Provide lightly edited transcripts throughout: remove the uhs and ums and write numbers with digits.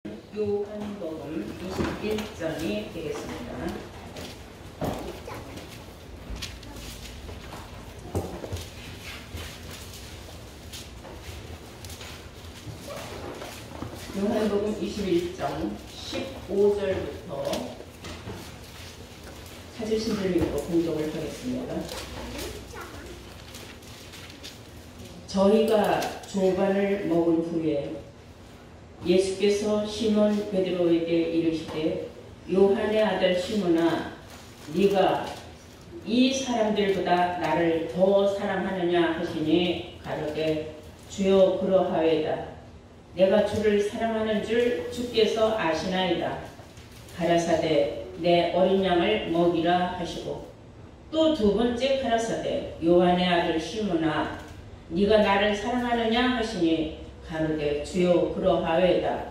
요한복음 21장이 되겠습니다. 요한복음 21장 15절부터 찾으신 줄 믿고 공독을 하겠습니다. 저희가 조반을 먹은 후에 예수께서 시몬 베드로에게 이르시되 요한의 아들 시몬아 네가 이 사람들보다 나를 더 사랑하느냐 하시니 가로되 주여 그러하외다. 내가 주를 사랑하는 줄 주께서 아시나이다. 가라사대 내 어린 양을 먹이라 하시고 또 두 번째 가라사대 요한의 아들 시몬아 네가 나를 사랑하느냐 하시니 가로되 주여 그러하외다.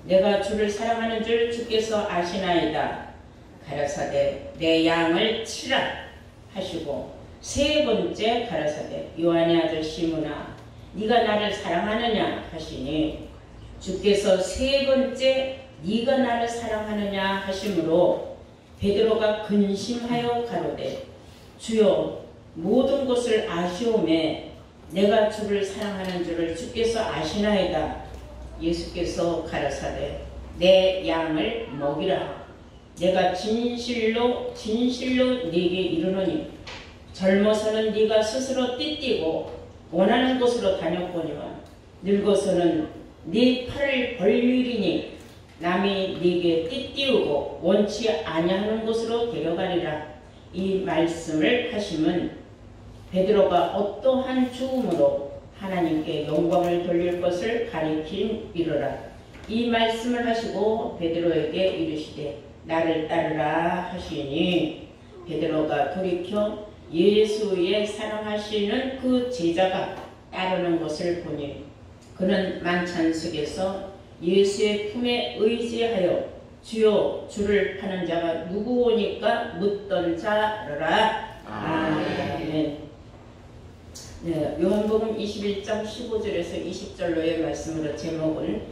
내가 주를 사랑하는 줄 주께서 아시나이다. 가라사대 내 양을 치라 하시고 세 번째 가라사대 요한의 아들 시몬아 네가 나를 사랑하느냐 하시니 주께서 세 번째 네가 나를 사랑하느냐 하심으로 베드로가 근심하여 가로되 주여 모든 것을 아시오매 내가 주를 사랑하는 줄을 주께서 아시나이다. 예수께서 가라사대 내 양을 먹이라. 내가 진실로 네게 이르노니 젊어서는 네가 스스로 띠띠고 원하는 곳으로 다녔거니와 늙어서는 네 팔을 벌리리니 남이 네게 띠띠우고 원치 아니하는 곳으로 데려가리라. 이 말씀을 하심은 베드로가 어떠한 죽음으로 하나님께 영광을 돌릴 것을 가리킨 이르라. 이 말씀을 하시고 베드로에게 이르시되 나를 따르라 하시니 베드로가 돌이켜 예수의 사랑하시는 그 제자가 따르는 것을 보니 그는 만찬 속에서 예수의 품에 의지하여 주여 주를 파는 자가 누구오니까 묻던 자라. 아멘. 네, 요한복음 21장 15절에서 20절로의 말씀으로 제목은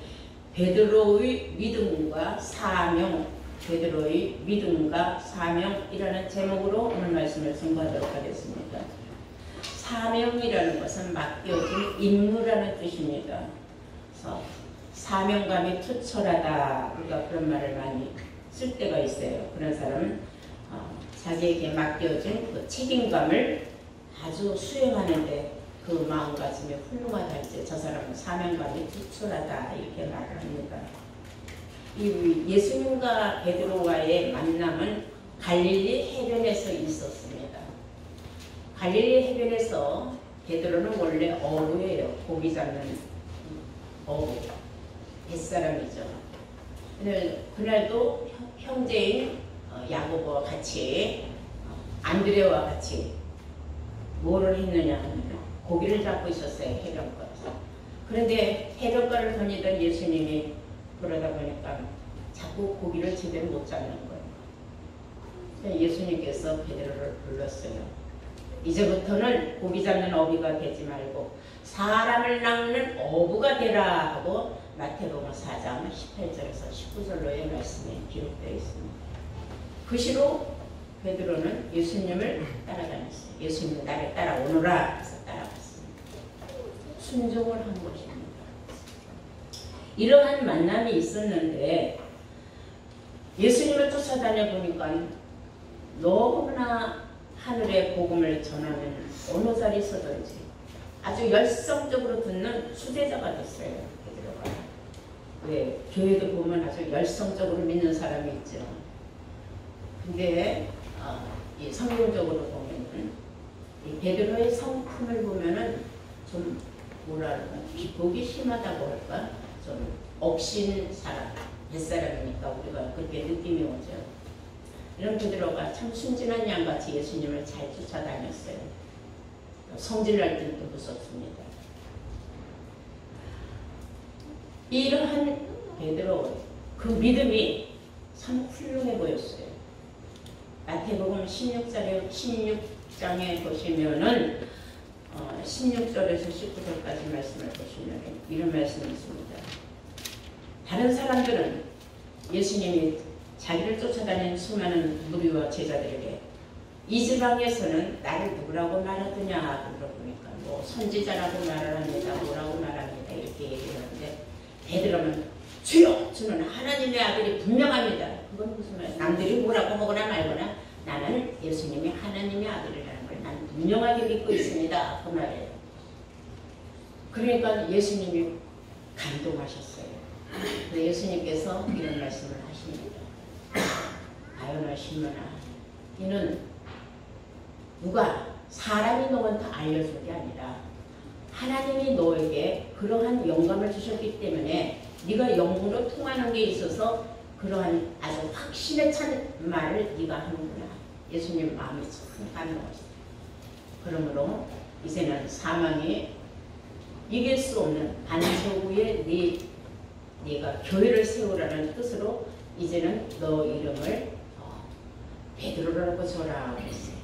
베드로의 믿음과 사명, 베드로의 믿음과 사명이라는 제목으로 오늘 말씀을 선고하도록 하겠습니다. 사명이라는 것은 맡겨진 임무라는 뜻입니다. 그래서 사명감이 투철하다, 우리가 그런 말을 많이 쓸 때가 있어요. 그런 사람은 자기에게 맡겨진 그 책임감을 아주 수행하는데 그 마음가짐이 훌륭하다. 이제 저 사람은 사명감이 투철하다 이렇게 말을 합니다. 이 예수님과 베드로와의 만남은 갈릴리 해변에서 있었습니다. 갈릴리 해변에서 베드로는 원래 어부예요. 고기 잡는 어부, 뱃사람이죠. 그날도 형제인 야고보와 같이 안드레와 같이 뭐를 했느냐 하면 고기를 잡고 있었어요. 해변가에서. 그런데 해변가를 다니던 예수님이 그러다 보니까 자꾸 고기를 제대로 못 잡는 거예요. 예수님께서 베드로를 불렀어요. 이제부터는 고기 잡는 어비가 되지 말고 사람을 낚는 어부가 되라 하고 마태복음 4장 18절에서 19절로의 말씀이 기록되어 있습니다. 그 시로 베드로는 예수님을 따라다녔어요. 예수님은 나를 따라오너라 해서 따라갔습니다. 순종을 한 것입니다. 이러한 만남이 있었는데 예수님을 쫓아다녀 보니까 너무나 하늘의 복음을 전하는 어느 자리서든지 아주 열성적으로 듣는 수제자가 됐어요. 베드로가. 왜? 교회도 보면 아주 열성적으로 믿는 사람이 있죠. 근데 이 성경적으로 보면은 이 베드로의 성품을 보면은 좀 뭐랄까 기복이 심하다고 할까 좀 억신 사람, 뱃사람이니까 우리가 그렇게 느낌이 오죠. 이런 베드로가 참 순진한 양같이 예수님을 잘 쫓아다녔어요. 성질날 때도 무섭습니다. 이러한 베드로 그 믿음이 참 훌륭해 보였어요. 마태복음 16장에 보시면은 16절에서 19절까지 말씀을 보시면 이런 말씀이 있습니다. 다른 사람들은 예수님이 자기를 쫓아다니는 수많은 무리와 제자들에게 이 지방에서는 나를 누구라고 말하더냐 물어보니까 뭐 선지자라고 말을 합니다. 뭐라고 말합니다. 이렇게 얘기를 하는데 베드로는 주여 주는 하나님의 아들이 분명합니다. 그건 무슨 말이야. 남들이 뭐라고 하거나 말거나 나는 예수님이 하나님의 아들이라는 걸 나는 분명하게 믿고 있습니다. 그 말이에요. 그러니까 예수님이 감동하셨어요. 예수님께서 이런 말씀을 하십니다. 아요나 시몬아, 이는 누가 사람이 너한테 알려준 게 아니라 하나님이 너에게 그러한 영감을 주셨기 때문에 네가 영으로 통하는 게 있어서 그러한 아주 확신에 찬 말을 네가 하는구나. 예수님 마음이 참 감동하셨어요. 그러므로 이제는 사망이 이길 수 없는 반석 위에 네가 교회를 세우라는 뜻으로 이제는 너 이름을 베드로라고 줘라 그랬어요.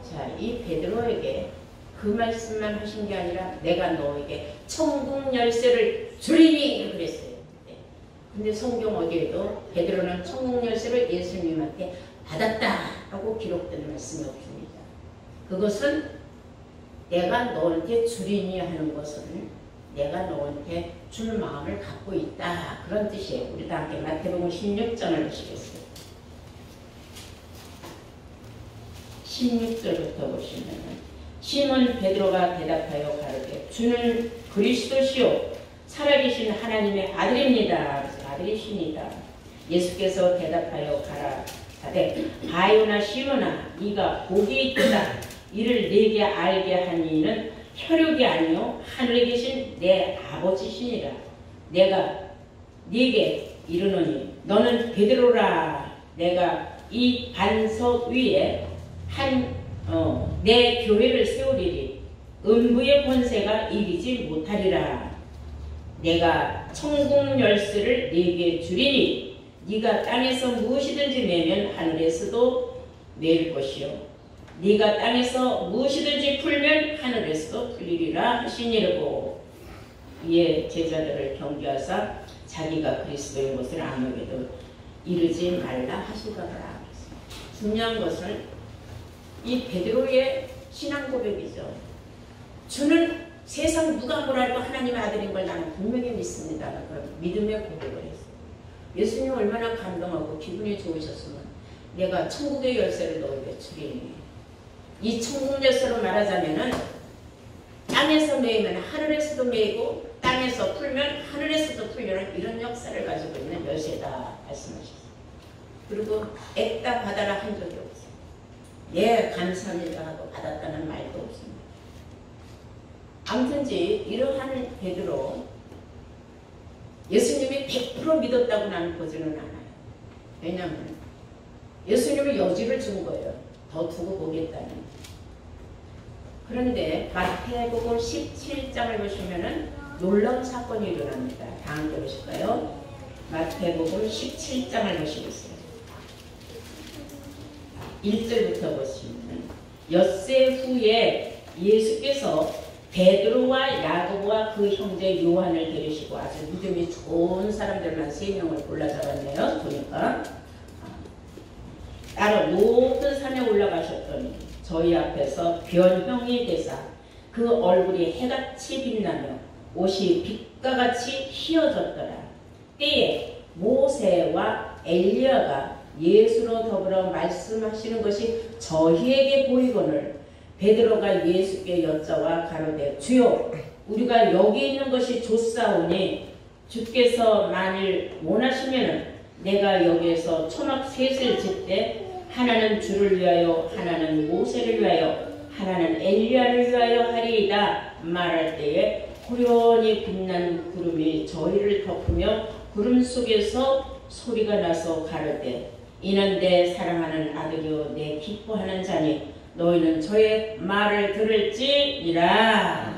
자, 이 베드로에게 그 말씀만 하신 게 아니라 내가 너에게 천국 열쇠를 주리니 그랬어요. 네. 근데 성경 어디에도 베드로는 천국 열쇠를 예수님한테 받았다라고 기록된 말씀이 없습니다. 그것은 내가 너한테 주리니 하는 것은 내가 너한테 줄 마음을 갖고 있다. 그런 뜻이에요. 우리 다 함께 마태복음 16장을 보시겠어요. 16절부터 보시면 시몬 베드로가 대답하여 가로되 주는 그리스도시요 살아계신 하나님의 아들입니다. 그래서 아들이시니다. 예수께서 대답하여 가라사대 바요나 시몬아 네가 복이 있도다. 이를 네게 알게 한 이는 혈육이 아니요 하늘에 계신 내 아버지시니라. 내가 네게 이르노니 너는 베드로라. 내가 이 반석 위에 내 교회를 세우리니 음부의 권세가 이기지 못하리라. 내가 천국 열쇠를 네게 주리니 네가 땅에서 무엇이든지 매면 하늘에서도 매일 것이요 네가 땅에서 무엇이든지 풀면 하늘에서도 풀리리라 하시니라고. 이에 제자들을 경계하사 자기가 그리스도인 것을 아무에게도 이르지 말라 하시더라. 중요한 것은 이 베드로의 신앙 고백이죠. 주는 세상 누가 뭐라도 하나님의 아들인 걸 나는 분명히 믿습니다. 그런 믿음의 고백을 했어요. 예수님 얼마나 감동하고 기분이 좋으셨으면 내가 천국의 열쇠를 너에게 주리니. 이 천국 열쇠로 말하자면은 땅에서 매이면 하늘에서도 매이고 땅에서 풀면 하늘에서도 풀려는 이런 역사를 가지고 있는 열쇠다 말씀하셨어요. 그리고 애따 받아라 한 적이 없어요. 예 감사합니다 하고 받았다는 말도 없습니다. 아무튼지 이러한 베드로 예수님이 100% 믿었다고 나는 보지는 않아요. 왜냐하면 예수님이 여지를 준 거예요. 더 두고 보겠다는. 그런데 마태복음 17장을 보시면은 놀라운 사건이 일어납니다. 다음 주 보실까요? 마태복음 17장을 보시겠어요. 1절부터 보시면 엿새 후에 예수께서 베드로와 야고보와 그 형제 요한을 데리시고 아주 믿음이 좋은 사람들만 3명을 골라 잡았네요. 보니까 따로 높은 산에 올라가셨더니 저희 앞에서 변형이 되사 그 얼굴이 해같이 빛나며 옷이 빛과 같이 휘어졌더라. 때에 모세와 엘리야가 예수로 더불어 말씀하시는 것이 저희에게 보이거늘 베드로가 예수께 여짜와 가로되 주여 우리가 여기 있는 것이 좋사오니 주께서 만일 원하시면 내가 여기에서 초막 셋을 짓되 하나는 주를 위하여 하나는 모세를 위하여 하나는 엘리야를 위하여 하리이다 말할 때에 호련히 빛난 구름이 저희를 덮으며 구름 속에서 소리가 나서 가로되 이는 내 사랑하는 아들이요 내 기뻐하는 자니 너희는 저의 말을 들을지니라.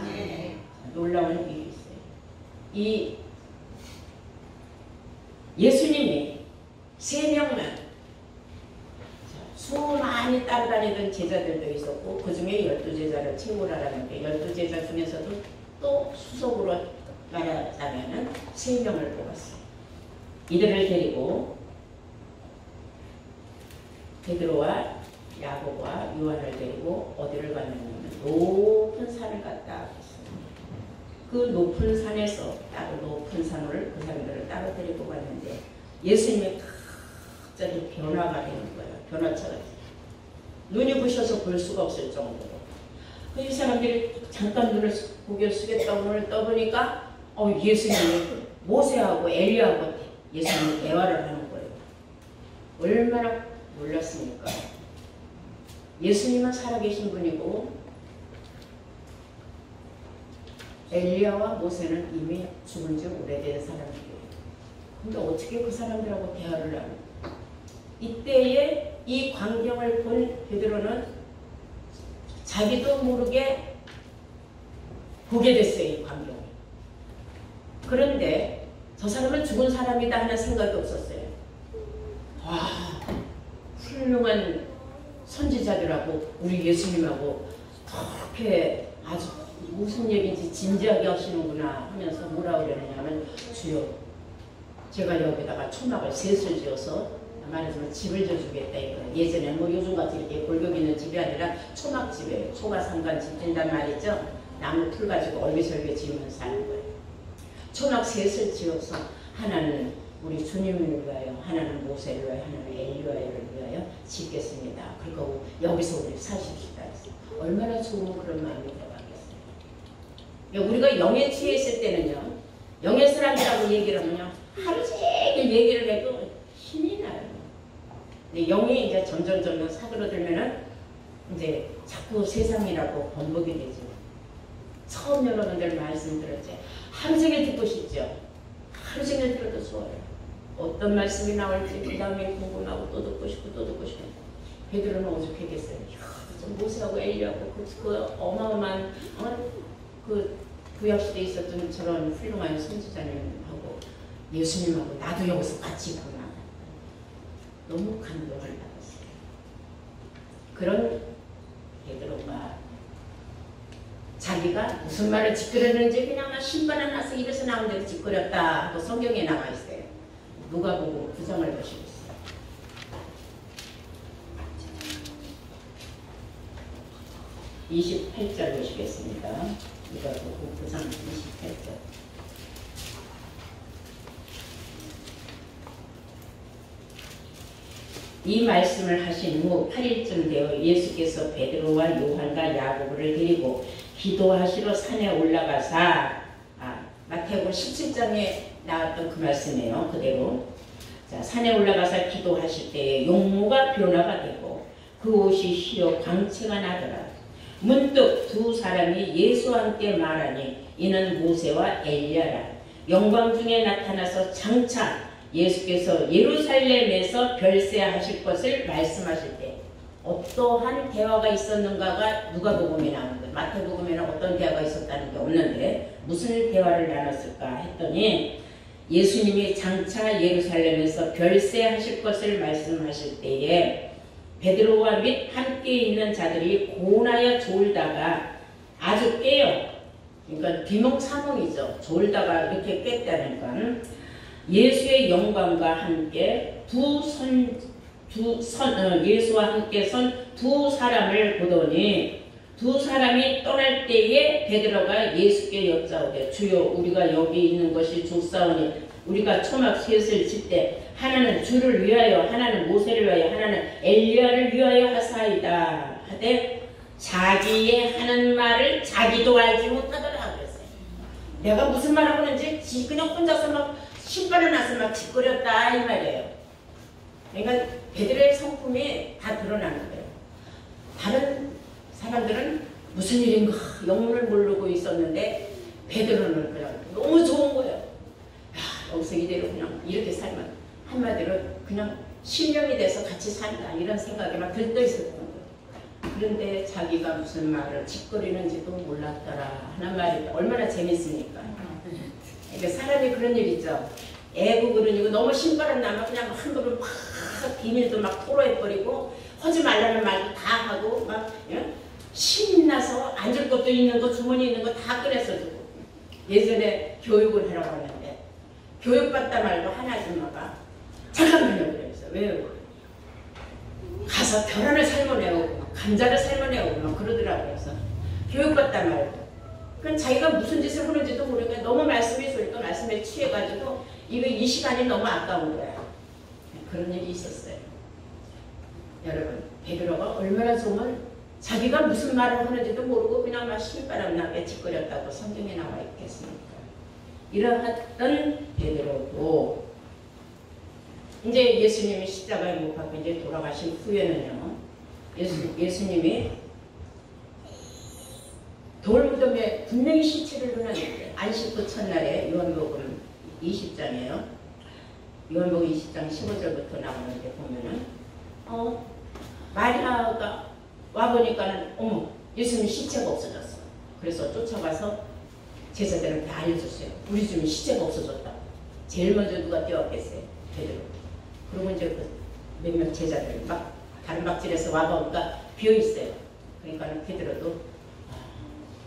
놀라운 일이 있어요. 이 예수님이 3명만 수많이 따라다니던 제자들도 있었고 그 중에 12제자를 채우라라는 게 12제자 중에서도 또 수석으로 말하자면 3명을 뽑았어요. 이들을 데리고 베드로와 야고보와 요한을 데리고 어디를 갔냐면 높은 산을 갔다 했어요. 그 높은 산에서 따로 높은 산을 그 사람들을 따로 데리고 갔는데 예수님의 갑자기 변화가 되는 거예요. 변화차가 눈이 부셔서 볼 수가 없을 정도로. 이 사람들이 잠깐 눈을 고개 숙였다고 눈을 떠보니까 예수님이 모세하고 엘리야하고 예수님이 대화를 하는 거예요. 얼마나 놀랐습니까? 예수님은 살아계신 분이고 엘리야와 모세는 이미 죽은 지 오래된 사람들이에요. 근데 어떻게 그 사람들하고 대화를 하는? 이때에 이 광경을 본 베드로는 자기도 모르게 보게 됐어요. 이 광경을. 그런데 저 사람은 죽은 사람이다 하는 생각이 없었어요. 와, 훌륭한 선지자들하고 우리 예수님하고 그렇게 아주 무슨 얘기인지 진지하게 하시는구나 하면서 뭐라 그러느냐면 주여 제가 여기다가 초막을 셋을 지어서 말하자면 집을 져주겠다 이거는. 예전에 뭐 요즘같이 이렇게 골격 있는 집이 아니라 초막집이에요. 초가 상관 집 진단 말이죠. 나무 풀 가지고 얼기설기 지으면 사는 거예요. 초막 셋을 지어서 하나는 우리 주님을 위하여, 하나는 모세를 위하여, 하나는 엘리야를 위하여 짓겠습니다. 그리고 여기서 우리 사십시다. 얼마나 좋은 그런 마음이 들어가겠어요. 우리가 영에 취해 있을 때는요, 영의 사람들하고 얘기를 하면요, 하루 종일 얘기를 해도 힘이 나요. 근데 영이 이제 점점 사그러들면은 이제 자꾸 세상이라고 번복이 되죠. 처음 여러분들 말씀 들었죠. 하루 종일 듣고 싶죠. 하루 종일 들어도 좋아요. 어떤 말씀이 나올지 그 다음에 궁금하고 또 듣고 싶고 또 듣고 싶고. 베드로는 오죽했겠어요. 모세하고 엘리야하고 그 어마어마한 그 구약시대에 있었던 저런 훌륭한 선지자님하고 예수님하고 나도 여기서 같이 있구나. 너무 감동을 받았어요. 그런 베드로가 자기가 무슨 말을 짓거렸는지 그냥 신발을 나서 입에서 나온 대로 짓거렸다 하고 성경에 나와 있어요. 누가복음 9장을 보시겠어요. 음. 28절 보시겠습니다. 누가복음 9장 28절. 이 말씀을 하신 후 8일쯤 되어 예수께서 베드로와 요한과 야고보를 데리고 기도하시러 산에 올라가사, 마태복음 17장에 나왔던 그 말씀이에요. 그대로. 자, 산에 올라가서 기도하실 때에 용모가 변화가 되고 그 옷이 휘어 광채가 나더라. 문득 두 사람이 예수와 함께 말하니 이는 모세와 엘리야라. 영광 중에 나타나서 장차 예수께서 예루살렘에서 별세하실 것을 말씀하실 때 어떠한 대화가 있었는가가 누가복음에 나오는데, 마태복음에는 어떤 대화가 있었다는 게 없는데 무슨 대화를 나눴을까 했더니 예수님이 장차 예루살렘에서 별세하실 것을 말씀하실 때에 베드로와 및 함께 있는 자들이 고운하여 졸다가 아주 깨요. 그러니까 비몽사몽이죠. 졸다가 이렇게 깼다는 건 예수의 영광과 함께 예수와 함께 선 두 사람을 보더니 두 사람이 떠날 때에 베드로가 예수께 여짜오되 주여 우리가 여기 있는 것이 좋사오니 우리가 초막 셋을 칠 때 하나는 주를 위하여 하나는 모세를 위하여 하나는 엘리야를 위하여 하사이다 하되 자기의 하는 말을 자기도 알지 못하더라 그랬어요. 내가 무슨 말하고 있는지 그냥 혼자서 막 신발을 나서 막 짓거렸다 이 말이에요. 그러니까 베드로의 성품이 다 드러나는 거예요. 다른 사람들은 무슨 일인가 영문을 모르고 있었는데 베드로는 그냥 너무 좋은 거예요. 야, 여기서 이대로 그냥 이렇게 살면 한마디로 그냥 신령이 돼서 같이 산다 이런 생각이 막 들떠 있었던 거예요. 그런데 자기가 무슨 말을 짓거리는지도 몰랐더라 하는 말이 얼마나 재밌습니까? 그러니까 사람이 그런 일 있죠. 애국어른이고 너무 신바람 나면 그냥 한 번을 막 비밀도 막 토로해버리고 하지 말라는 말도 다 하고 막 신나서 앉을 것도 있는 거 주머니 있는 거 다 꺼내서 주고 예전에 교육을 하러 갔는데 교육받다 말고 한 아줌마가 잠깐만요 그랬어요. 왜요? 가서 계란을 삶아내고 감자를 삶아내고 막 그러더라고요. 그래서 교육받다 말고 그럼 자기가 무슨 짓을 하는지도 모르니까 너무 말씀이 좋으니까 말씀에 취해가지고 이거 이 시간이 너무 아까운 거야. 그런 일이 있었어요. 여러분 베드로가 얼마나 정말 자기가 무슨 말을 하는지도 모르고 그냥 막 신바람 나게 짓거렸다고 성경에 나와 있겠습니까? 이러했던 베드로도 이제 예수님이 십자가에 못 박혀 이제 돌아가신 후에는요. 예수님이 돌무덤에 분명히 시체를 넣었는데 안식구 첫날에 요한복음 20장이에요. 요한복음 20장 15절부터 나오는데 보면은 마리아가 와보니까는 어머 예수님 시체가 없어졌어. 그래서 쫓아가서 제자들한테 알려줬어요. 우리 집에 시체가 없어졌다. 제일 먼저 누가 뛰어왔겠어요? 베드로. 그리고 이제 그 몇몇 제자들이 막 다른 박질에서 와보니까 비어있어요. 그러니까 베드로도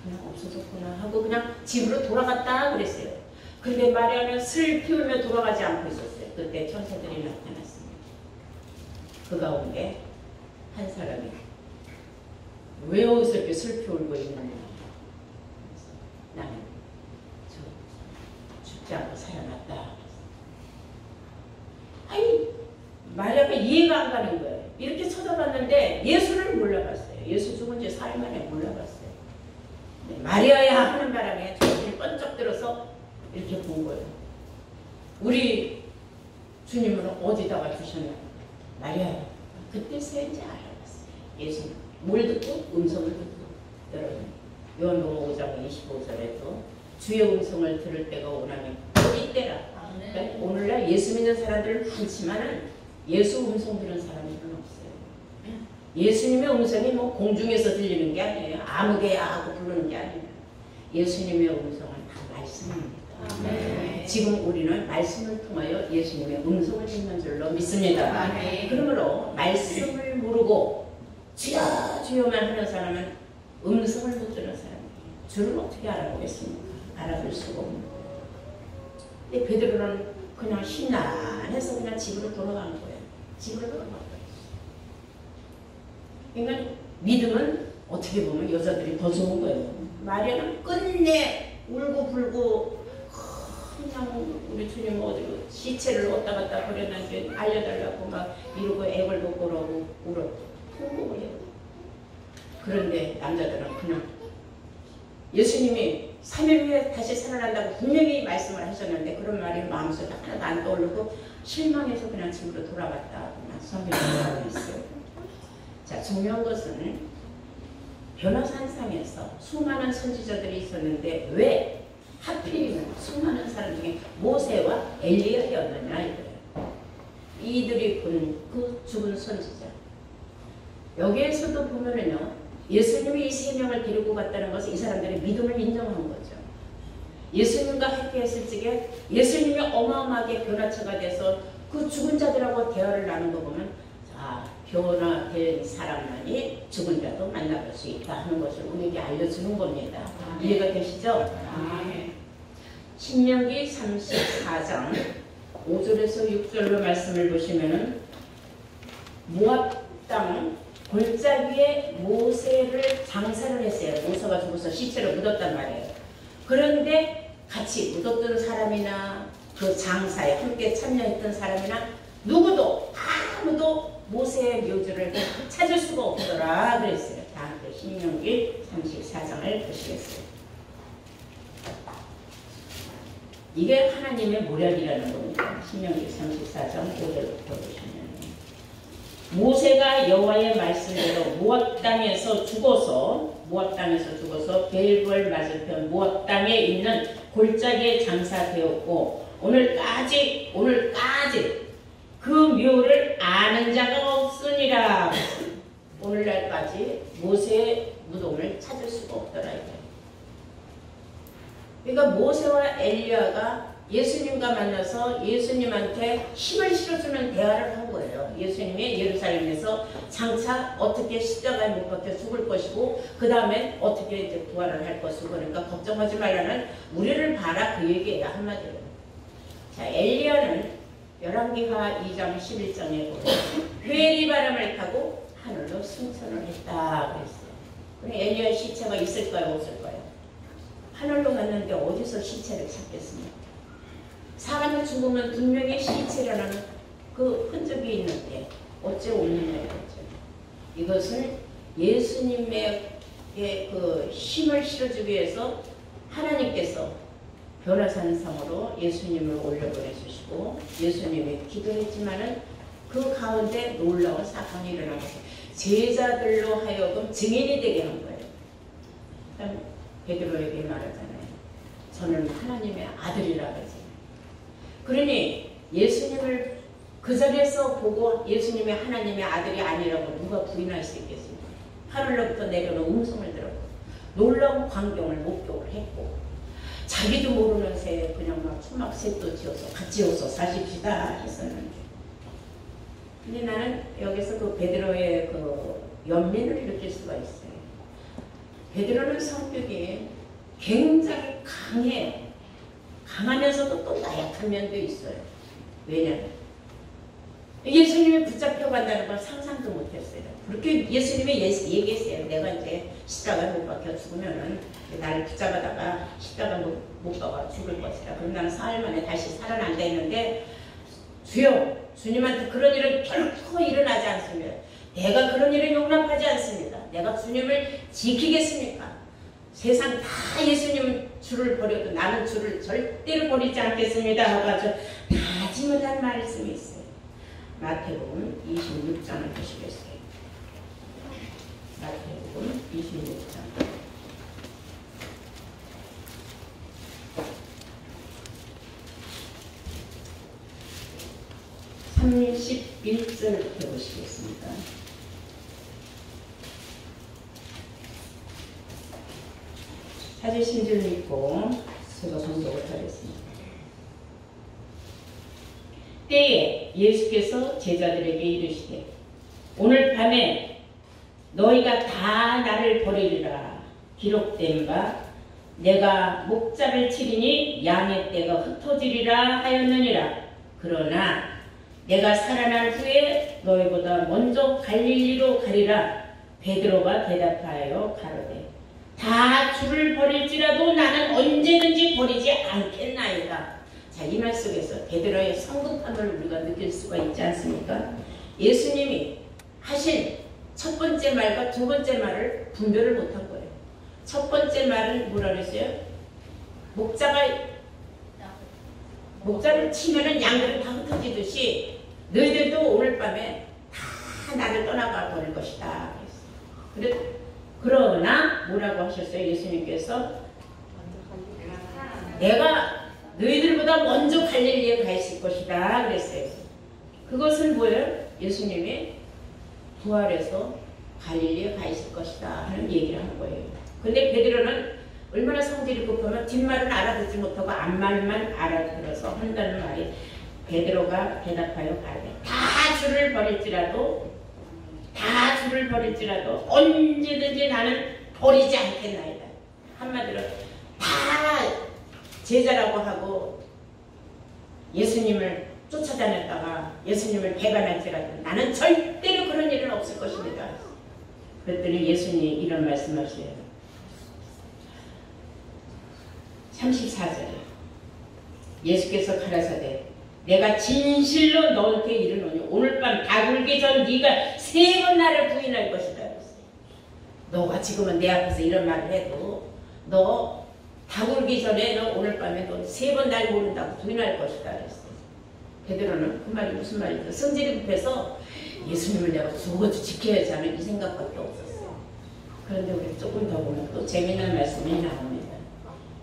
그냥 없어졌구나 하고 그냥 집으로 돌아갔다 그랬어요. 근데 마리아는 슬피 울며 돌아가지 않고 있었어요. 그때 천사들이 나타났습니다. 그 가운데 한 사람이 왜 여기서 이렇게 슬피 울고 있느냐. 나는 죽지 않고 살아났다. 아니 마리아가 이해가 안 가는 거예요. 이렇게 쳐다봤는데 예수를 몰라봤어요. 예수 죽은 지 4일 만에 몰라봤어요. 마리아야 하는 바람에 정신이 번쩍 들어서 이렇게 본 거예요. 우리 주님은 어디다가 주셨나? 마리아야. 그때서인지 알아봤어요. 예수님 뭘 듣고? 음성을 듣고. 여러분 요한복음 5장 25절에도 주의 음성을 들을 때가 오나니 이때라. 그러니까 오늘날 예수 믿는 사람들은 많지만은 예수 음성 들은 사람들은 없어요. 예수님의 음성이 뭐 공중에서 들리는 게 아니에요. 아무개야 하고 부르는 게 아니에요. 예수님의 음성은 다 말씀입니다. 네. 지금 우리는 말씀을 통하여 예수님의 음성을 듣는 줄로 믿습니다. 네. 그러므로 말씀을 모르고 주여 주여만 하는 사람은 음성을 못 들은 사람이에요. 주를 어떻게 알아보겠습니까? 알아볼 수가 없는 거예요. 근데 베드로는 그냥 신난해서 그냥 집으로 돌아간 거예요. 집으로 돌아간 거예요. 그러니까 믿음은 어떻게 보면 여자들이 더 좋은 거예요. 마리아는 끝내 울고 불고 그냥 우리 주님 어디로 시체를 왔다 갔다 버렸는지 알려달라고 막 이러고 애걸도 보라고 울었고 통곡을 해요. 그런데 남자들은 그냥 예수님이 3일 후에 다시 살아난다고 분명히 말씀을 하셨는데 그런 말이 마음속에 하나도 안 떠오르고 실망해서 그냥 집으로 돌아갔다. 성경에 나와 있어요. 자, 중요한 것은 변화산상에서 수많은 선지자들이 있었는데 왜 하필이면 수많은 사람 중에 모세와 엘리야였느냐 이거예요. 이들이 본 그 죽은 선지자. 여기에서도 보면은요. 예수님이 이 세 명을 데리고 갔다는 것은 이 사람들의 믿음을 인정한 거죠. 예수님과 함께했을 적에 예수님이 어마어마하게 변화체가 돼서 그 죽은 자들하고 대화를 나눈 거 보면 자, 변화된 사람만이 죽은 자도 만나볼 수 있다 하는 것을 우리에게 알려주는 겁니다. 이해가 되시죠? 신명기 34장 5절에서 6절로 말씀을 보시면은 모압 땅 골짜기에 모세를 장사를 했어요. 모세가 죽어서 시체를 묻었단 말이에요. 그런데 같이 묻었던 사람이나 그 장사에 함께 참여했던 사람이나 누구도 아무도 모세의 묘지를 찾을 수가 없더라 그랬어요. 다음에 신명기 34장을 보시겠어요. 이게 하나님의 모략이라는 겁니다. 신명기 34장 5절부터 보시면 모세가 여호와의 말씀대로 모압 땅에서 죽어서 벨볼 맞은편 모압 땅에 있는 골짜기에 장사되었고 오늘까지 그 묘를 아는 자가 없으니라. 오늘날까지 모세의 무덤을 찾을 수가 없더라. 그러니까 모세와 엘리야가 예수님과 만나서 예수님한테 힘을 실어주는 대화를 한 거예요. 예수님이 예루살렘에서 장차 어떻게 십자가에 못 박혀 죽을 것이고 그 다음에 어떻게 이제 부활을 할 것이고 그러니까 걱정하지 말라는 우리를 봐라 그 얘기예요. 한마디로. 자, 엘리야는 열왕기하 2장 11장에 보면 회리 바람을 타고 하늘로 승천을 했다 그랬어요. 그럼 엘리야의 시체가 있을까요? 없을까요? 하늘로 갔는데 어디서 시체를 찾겠습니까? 사람이 죽으면 분명히 시체라는 그 흔적이 있는데 어째 없느냐 이거죠. 이것을 예수님의 그 힘을 실어주기 위해서 하나님께서 변화산상으로 예수님을 올려보내주시고 예수님이 기도했지만은 그 가운데 놀라운 사건이 일어나서 제자들로 하여금 증인이 되게 한 거예요. 그다음 베드로에게 말하잖아요. 저는 하나님의 아들이라 그러죠. 그러니 예수님을 그 자리에서 보고 예수님이 하나님의 아들이 아니라고 누가 부인할 수 있겠습니까? 하늘로부터 내려오는 음성을 들었고 놀라운 광경을 목격을 했고 자기도 모르는 새에 그냥 막 초막색도 지어서 같이 어서 사십시다 했었는데 근데 나는 여기서 그 베드로의 그 연민을 느낄 수가 있어요. 베드로는 성격이 굉장히 강해요. 강하면서도 또 나약한 면도 있어요. 왜냐면 예수님이 붙잡혀 간다는 걸 상상도 못했어요. 그렇게 예수님이 얘기했어요. 내가 이제 십자가에 못 박혀 죽으면은 나를 붙잡아다가 십자가 못 박아 죽을 것이다. 그럼 나는 사흘 만에 다시 살아난다 했는데 주여 주님한테 그런 일은 결코 일어나지 않습니다. 내가 그런 일을 용납하지 않습니다. 내가 주님을 지키겠습니까? 세상 다 예수님 줄을 버려도 나는 줄을 절대로 버리지 않겠습니다 하고 다짐을 한 말씀이 있어요. 마태복음 26장을 보시겠어요. 마태복음 26장 31절부터 보시겠습니다. 찾으신 줄 믿고 제가 봉독을 하겠습니다. 때에 예수께서 제자들에게 이르시되 오늘 밤에 너희가 다 나를 버리리라 기록된 바 내가 목자를 치리니 양의 떼가 흩어지리라 하였느니라. 그러나 내가 살아난 후에 너희보다 먼저 갈릴리로 가리라. 베드로가 대답하여 가로되 다 주를 버릴지라도 나는 언제든지 버리지 않겠나이다. 자, 이 말 속에서 베드로의 성급함을 우리가 느낄 수가 있지 않습니까? 예수님이 하신 첫 번째 말과 두 번째 말을 분별을 못한 거예요. 첫 번째 말은 뭐라 그랬어요? 목자를 치면은 양들은 다 흩어지듯이 너희들도 오늘 밤에 다 나를 떠나가 버릴 것이다. 그러나 뭐라고 하셨어요? 예수님께서 내가 너희들보다 먼저 갈릴리에 가 있을 것이다 그랬어요. 그것은 뭐예요? 예수님이 부활해서 갈릴리에 가 있을 것이다 하는 얘기를 한 거예요. 근데 베드로는 얼마나 성질이 급하면 뒷말은 알아듣지 못하고 앞말만 알아들어서 한다는 말이 베드로가 대답하여 가되 다 주를 버릴지라도 언제든지 나는 버리지 않겠나이다. 한마디로 다 제자라고 하고 예수님을 쫓아다녔다가 예수님을 배반할지라도 나는 절대로 그런 일은 없을 것입니다. 그랬더니 예수님이 이런 말씀하세요. 34절에 예수께서 가라사대 내가 진실로 너한테 이르노니 오늘 밤 다굴기 전 네가 3번 나를 부인할 것이다. 너가 지금은 내 앞에서 이런 말을 해도 너 다굴기 전에 너 오늘 밤에 너 3번 날 모른다고 부인할 것이다. 그랬어요. 베드로는 그 말이 무슨 말이죠? 성질이 급해서 예수님을 내가 죽어도 지켜야지 하는 이 생각밖에 없었어요. 그런데 우리 조금 더 보면 또 재미난 말씀이 나옵니다.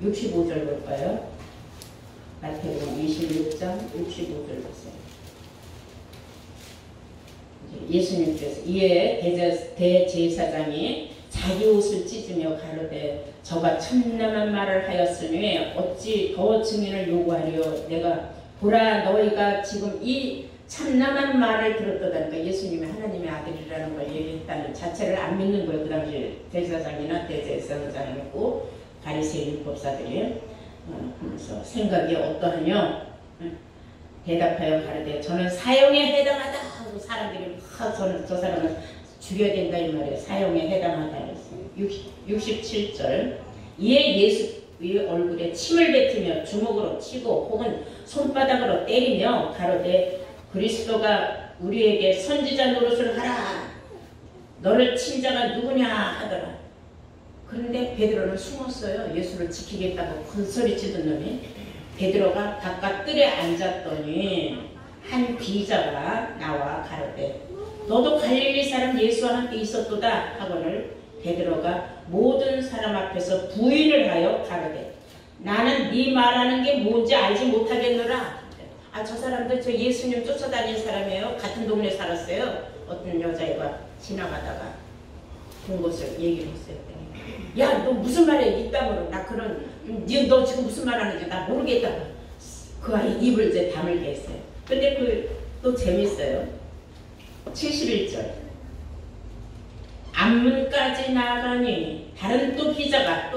65절 볼까요? 마태복음 26장 65절 보세요. 예수님께서 이에 대제사장이 자기 옷을 찢으며 가로되 저가 참남한 말을 하였으니 어찌 더 증인을 요구하리요. 내가 보라 너희가 지금 이 참남한 말을 들었다니까 예수님이 하나님의 아들이라는 걸 얘기했다는 자체를 안 믿는 거예요. 그 당시 대제사장이나 대제사장이고 바리새인 율법사들이. 그래서 생각이 어떠하며 대답하여 가로되 저는 사형에 해당하다 하고 사람들이 저 사람은 죽여야 된다 이 말이에요. 사형에 해당하다 그랬어요. 67절 이에 예수의 얼굴에 침을 뱉으며 주먹으로 치고 혹은 손바닥으로 때리며 가로되 그리스도가 우리에게 선지자 노릇을 하라. 너를 친 자가 누구냐 하더라. 그런데 베드로는 숨었어요. 예수를 지키겠다고 큰 소리 치던 놈이. 베드로가 바깥 뜰에 앉았더니 한 비자가 나와 가로되 너도 갈릴리 사람 예수와 함께 있었도다 하거늘 베드로가 모든 사람 앞에서 부인을 하여 가로되 나는 네 말하는 게 뭔지 알지 못하겠노라. 저 사람들 저 예수님 쫓아다니는 사람이에요. 같은 동네 살았어요. 어떤 여자애가 지나가다가 본 것을 얘기를 했어요. 야, 너 무슨 말해? 이 땀으로. 나 너 지금 무슨 말 하는지 나 모르겠다. 그 아이 입을 이제 다물게 했어요. 근데 또 재밌어요. 71절. 앞문까지 나가니 다른 또 비자가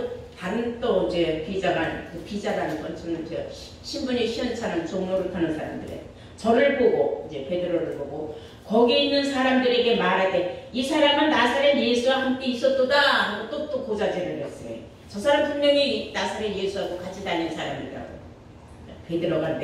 비자라는 건 저는 신분이 시원찮은 종로를 타는 사람들의 저를 보고 이제 베드로를 보고 거기 있는 사람들에게 말하되 이 사람은 나사렛 예수와 함께 있었도다 하고 또 고자질을 했어요. 저 사람 분명히 나사렛 예수하고 같이 다닌 사람이라고. 베드로가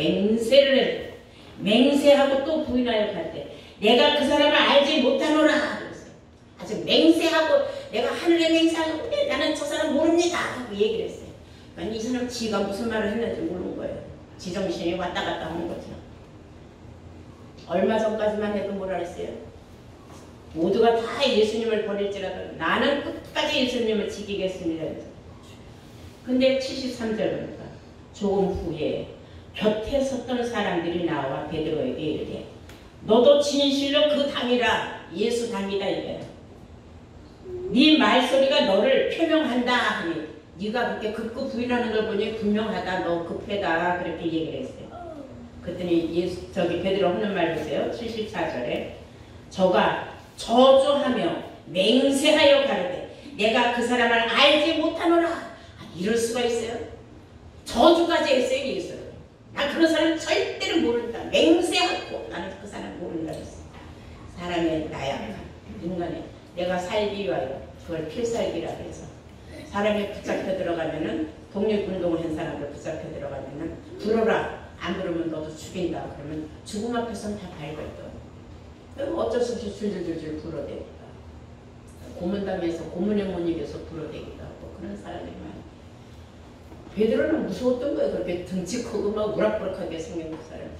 맹세하고 또 부인하여 갈때 내가 그 사람을 알지 못하노라 그랬어요. 아주 맹세하고 내가 하늘에 맹세하고 나는 저 사람 모릅니다 하고 얘기를 했어요. 그러니까 이 사람 지가 무슨 말을 했는지 모르는 거예요. 지정신이 왔다 갔다 하는 거죠. 얼마 전까지만 해도 뭐라 그랬어요? 모두가 다 예수님을 버릴지라도 나는 끝까지 예수님을 지키겠습니다. 근데 73절 보니까 조금 후에 곁에 섰던 사람들이 나와 베드로에게 이르되 너도 진실로 그 당이라 예수 당이다 이거야. 네 말소리가 너를 표명한다 하니 네가 그렇게 급급 부인하는 걸 보니 분명하다. 너 급해다. 그렇게 얘기를 했어요. 그랬더니 베드로 하는 말 보세요. 74절에 저가 저주하며 맹세하여 가로되 내가 그 사람을 알지 못하노라. 이럴 수가 있어요? 저주까지 했어요. 예수. 나 그런 사람 절대로 모른다. 맹세하고 나는 그 사람 모른다 했어요. 사람의 나약함, 인간의 내가 살기 위하여 그걸 필살기라고 해서 사람이 붙잡혀 들어가면은 독립운동을 한 사람들 붙잡혀 들어가면은 불어라. 안 부르면 너도 죽인다. 그러면 죽음 앞에서는 다 발걸떠. 어쩔 수 없이 줄줄줄줄 불어대기도 하고 고문담에서 고문에 못 이겨서 불어대기도 하고 그런 사람이 많아요. 베드로는 무서웠던 거예요. 그렇게 등치 크고 막 우락부락하게 생긴 그 사람.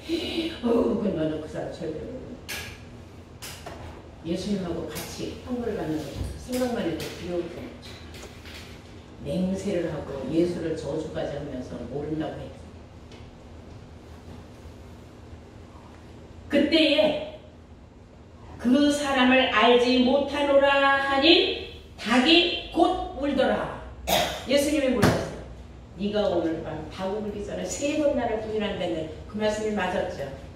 근데 나는 그 사람 절대로 예수님하고 같이 형벌 받는 거 생각만 해도 두려웠던 거죠. 맹세를 하고 예수를 저주까지 하면서 모른다고 했어요. 그때에 그 사람을 알지 못하노라 하니 닭이 곧 울더라. 예수님이 몰랐어요. 네가 오늘 밤 닭 울기 전에 3번 나를 부인한다는 그 말씀이 맞았죠.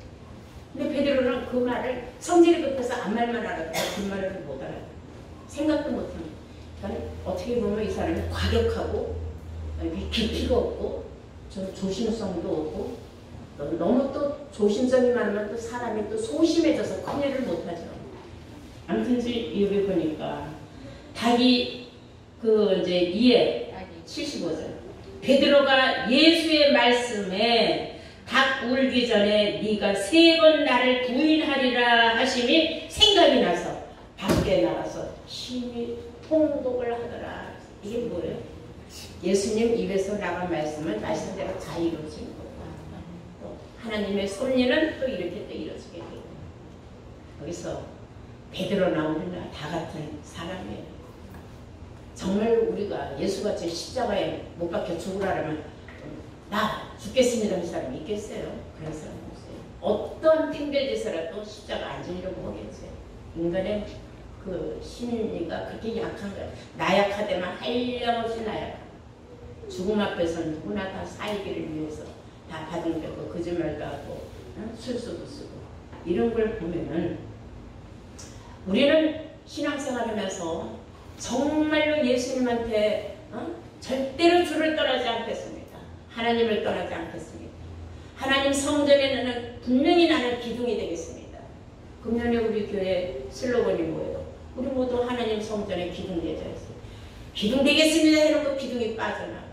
근데 베드로는 그 말을 성질이 급해서 앞말만 알았고 뒷말을 못 알아요. 생각도 못합니다. 그러니까 어떻게 보면 이 사람이 과격하고 깊이가 없고 좀 조심성도 없고 너무 또 조심성이 많으면 또 사람이 또 소심해져서 큰 일을 못하죠. 아무튼 여기 보니까 닭이 이제 2에 75절 베드로가 예수의 말씀에 닭 울기 전에 네가 3번 나를 부인하리라 하심이 생각이 나서 밖에 나가서 심히 통독을 하더라. 이게 뭐예요? 예수님 입에서 나간 말씀은 말씀대로 다 이루어진 거고 또 하나님의 섭리는 또 이렇게 또 이루어지게 되고 여기서 베드로나 우리나 다 같은 사람이에요. 정말 우리가 예수같이 십자가에 못 박혀 죽으라면 나 죽겠습니다 하는 사람이 있겠어요? 그런 사람 없어요. 어떤 핑계짓서라도 십자가 안 지려고 하겠어요. 인간의 그 심리가 그렇게 약한 거야. 나약하대만 한량없이 나약. 죽음 앞에서는 누구나 다 살기를 위해서 다 바둥대고 거짓말도 하고 술수도 쓰고 이런 걸 보면은 우리는 신앙생활하면서 정말로 예수님한테 절대로 주를 떠나지 않겠습니다. 하나님을 떠나지 않겠습니다. 하나님 성전에는 분명히 나는 기둥이 되겠습니다. 금년에 우리 교회 슬로건이 뭐예요? 우리 모두 하나님 성전에 기둥 되자 했어요. 기둥 되겠습니다 해놓고 기둥이 빠져나가요.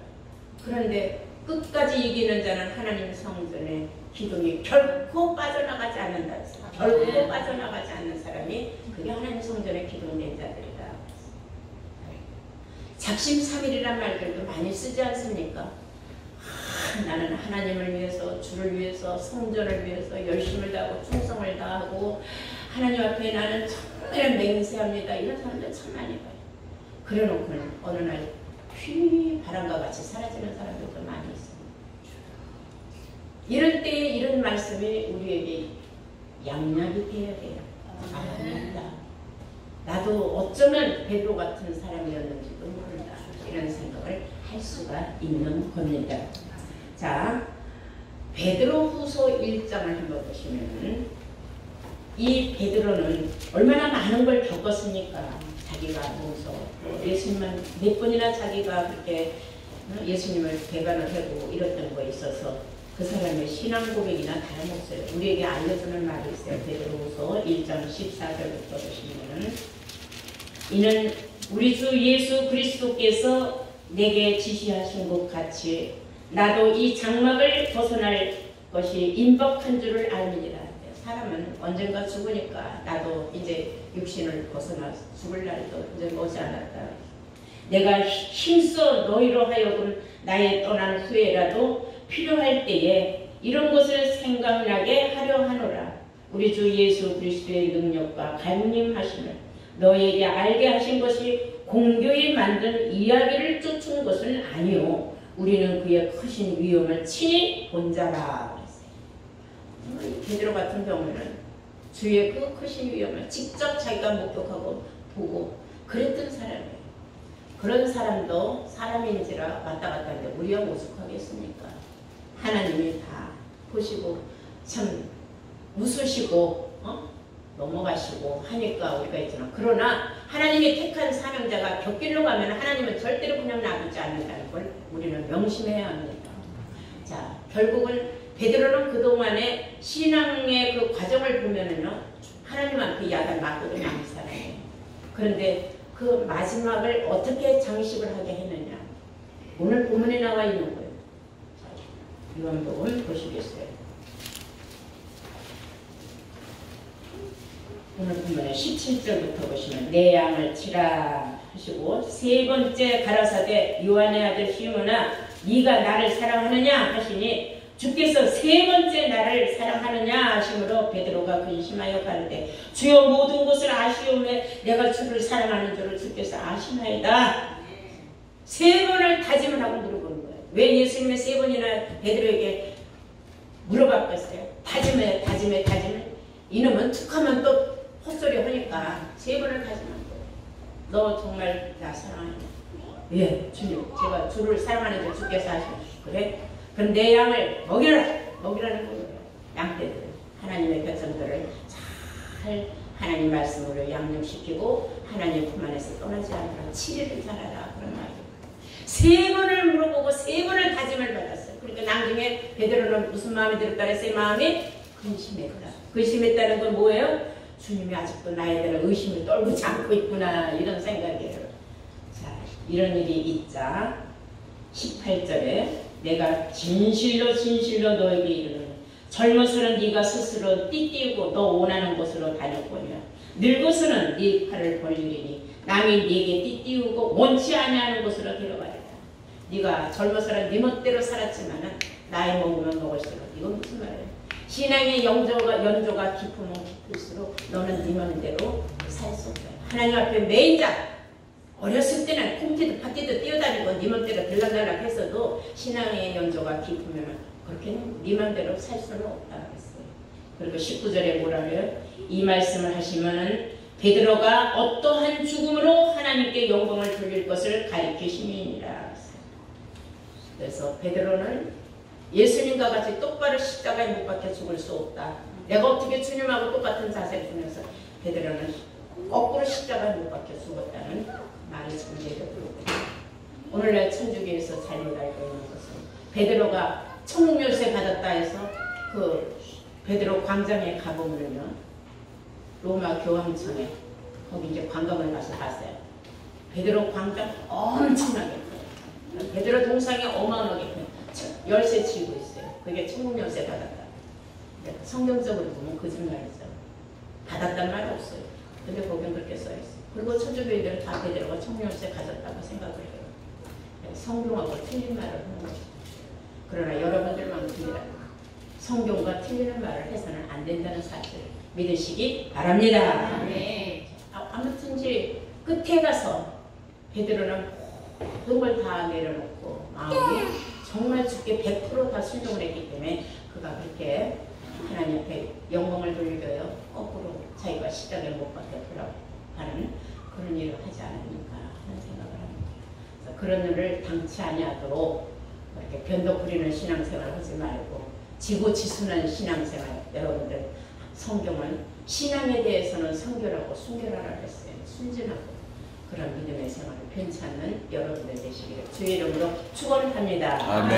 그런데 끝까지 이기는 자는 하나님 성전에 기둥이 결코 빠져나가지 않는다. 결코 빠져나가지 않는 사람이 그게 하나님 성전에 기둥된 자들이다. 작심삼일이란 말들도 많이 쓰지 않습니까? 나는 하나님을 위해서, 주를 위해서, 성전을 위해서 열심을 다하고 충성을 다하고 하나님 앞에 나는 정말 맹세합니다. 이런 사람들 참 많이 봐요. 그래놓고는 어느 날 휘 바람과 같이 사라지는 사람들도 많이 있습니다. 이럴 때 이런 말씀이 우리에게 양락이 되어야 돼요. 맞다. 나도 어쩌면 베드로 같은 사람이었는지도 모른다. 이런 생각을 할 수가 있는 겁니다. 자, 베드로후서 1장을 한번 보시면 이 베드로는 얼마나 많은 걸 겪었습니까? 자기가 무서워. 예수님만 몇 번이나 자기가 그렇게 예수님을 배반을 하고 이랬던 거에 있어서 그 사람의 신앙 고백이나 다름없어요. 우리에게 알려주는 말이 있어요. 베드로후서 1장 14절부터 보시면은 이는 우리 주 예수 그리스도께서 내게 지시하신 것 같이 나도 이 장막을 벗어날 것이 임박한 줄을 알미니라. 사람은 언젠가 죽으니까 나도 이제 육신을 벗어나 죽을 날도 이제 머지않았다. 내가 힘써 너희로 하여금 나의 떠난 후에라도 필요할 때에 이런 것을 생각나게 하려 하노라. 우리 주 예수 그리스도의 능력과 강림하심을 너희에게 알게 하신 것이 공교히 만든 이야기를 쫓은 것은 아니요 우리는 그의 크신 위엄을 친히 본 자라. 베드로 같은 경우는 주의 그 크신 위엄을 직접 자기가 목격하고 보고 그랬던 사람이에요. 그런 사람도 사람인지라 왔다 갔다 하는데 우리가 오죽하겠습니까? 하나님이 다 보시고 참 웃으시고 넘어가시고 하니까 우리가 있잖아. 그러나 하나님이 택한 사명자가 곁길로 가면 하나님은 절대로 그냥 놔두지 않는다는 걸 우리는 명심해야 합니다. 자, 결국은 베드로는 그동안의 신앙의 그 과정을 보면은요, 하나님은 그 야단 맞고도 많은 사람이에요. 그런데 그 마지막을 어떻게 장식을 하게 했느냐. 오늘 본문에 나와 있는 거예요. 요한복음 보시겠어요? 오늘 본문에 17절부터 보시면 내 양을 치라 하시고 세 번째 가라사대 요한의 아들 시몬아 네가 나를 사랑하느냐 하시니 주께서 세 번째 나를 사랑하느냐 하심으로 베드로가 근심하여 가는데 주여 모든 것을 아시오매 내가 주를 사랑하는 줄을 주께서 아시나이다. 세 번을 다짐을 하고 물어보는 거예요. 왜 예수님의 세 번이나 베드로에게 물어봤겠어요? 다짐해. 이놈은 툭하면 또 헛소리 하니까 세 번을 다짐한 거예요. 너 정말 나 사랑하냐? 예, 주님. 제가 주를 사랑하는 줄 주께서 아시오. 그래? 그럼 내 양을 먹이라는 거예요. 양떼들 하나님의 백성들을 잘 하나님 말씀으로 양육시키고 하나님 품 안에서 떠나지 않도록 치리를 잘하라 그런 말이에요. 세 번을 물어보고 세 번을 다짐을 받았어요. 그러니까 나중에 베드로는 무슨 마음이 들었다 그랬어요? 마음이 근심했다. 근심했다는 건 뭐예요? 주님이 아직도 나에 대한 의심을 떨구지 않고 있구나 이런 생각이에요. 자, 이런 일이 있자 18절에 내가 진실로 너에게 이르노니 젊어서는 네가 스스로 띠띠우고 너 원하는 곳으로 다녔거니와 늙어서는 네 팔을 벌리리니 남이 네게 띠띠우고 원치 아니하는 곳으로 데려가리라. 네가 젊어서는 네 멋대로 살았지만은 나이 먹으면 먹을수록 이건 무슨 말이에요? 신앙의 연조가 깊으면 깊을수록 너는 네 멋대로 살 수 없어요. 하나님 앞에 매인 자 어렸을 때는 콩티도 파티도 뛰어다니고 네 맘대로 들락달락 했어도 신앙의 연조가 깊으면 그렇게는 네 맘대로 살 수는 없다 그랬어요. 그리고 19절에 뭐라 그래요? 이 말씀을 하시면은 베드로가 어떠한 죽음으로 하나님께 영광을 돌릴 것을 가리키심이니라. 그래서 베드로는 예수님과 같이 똑바로 십자가에 못 박혀 죽을 수 없다. 내가 어떻게 주님하고 똑같은 자세를 두면서 베드로는 거꾸로 십자가에 못 박혀 죽었다는 말이 전제되고 오늘날 천주교에서 잘못 알고 있는 것은 베드로가 청묘세 받았다 해서 그 베드로 광장에 가보면요 로마 교황청에 거기 이제 관광을 가서 봤어요. 베드로 광장 엄청나게 커요. 베드로 동상이 어마어마하게 커요. 열쇠 쥐고 있어요. 그게 청룡열쇠 받았다. 성경적으로 보면 거짓말이죠. 받았단 말 없어요. 근데 거긴 그렇게 써있어요. 그리고 천주교인들은 다 베드로가 청룡열쇠 가졌다고 생각을 해요. 성경하고 틀린 말을 하는 것이죠. 그러나 여러분들만큼이라 성경과 틀리는 말을 해서는 안 된다는 사실을 믿으시기 바랍니다. 네. 아무튼 이제 끝에 가서 베드로는 모든 걸 다 내려놓고 마음이 정말 주께 100% 다 순종을 했기 때문에 그가 그렇게 하나님 앞에 영광을 돌리고요 거꾸로 자기가 십자가에 못 박혔더라고 하는 그런 일을 하지 않으니까 하는 생각을 합니다. 그래서 그런 일을 당치 아니하도록 이렇게 변덕 부리는 신앙생활 하지 말고 지고지순한 신앙생활 여러분들 성경은 신앙에 대해서는 성결하고 순결하라 그랬어요. 순진하고 그런 믿음의 생활을 편찮는 여러분들 되시기를 주의 이름으로 축원합니다. 아멘.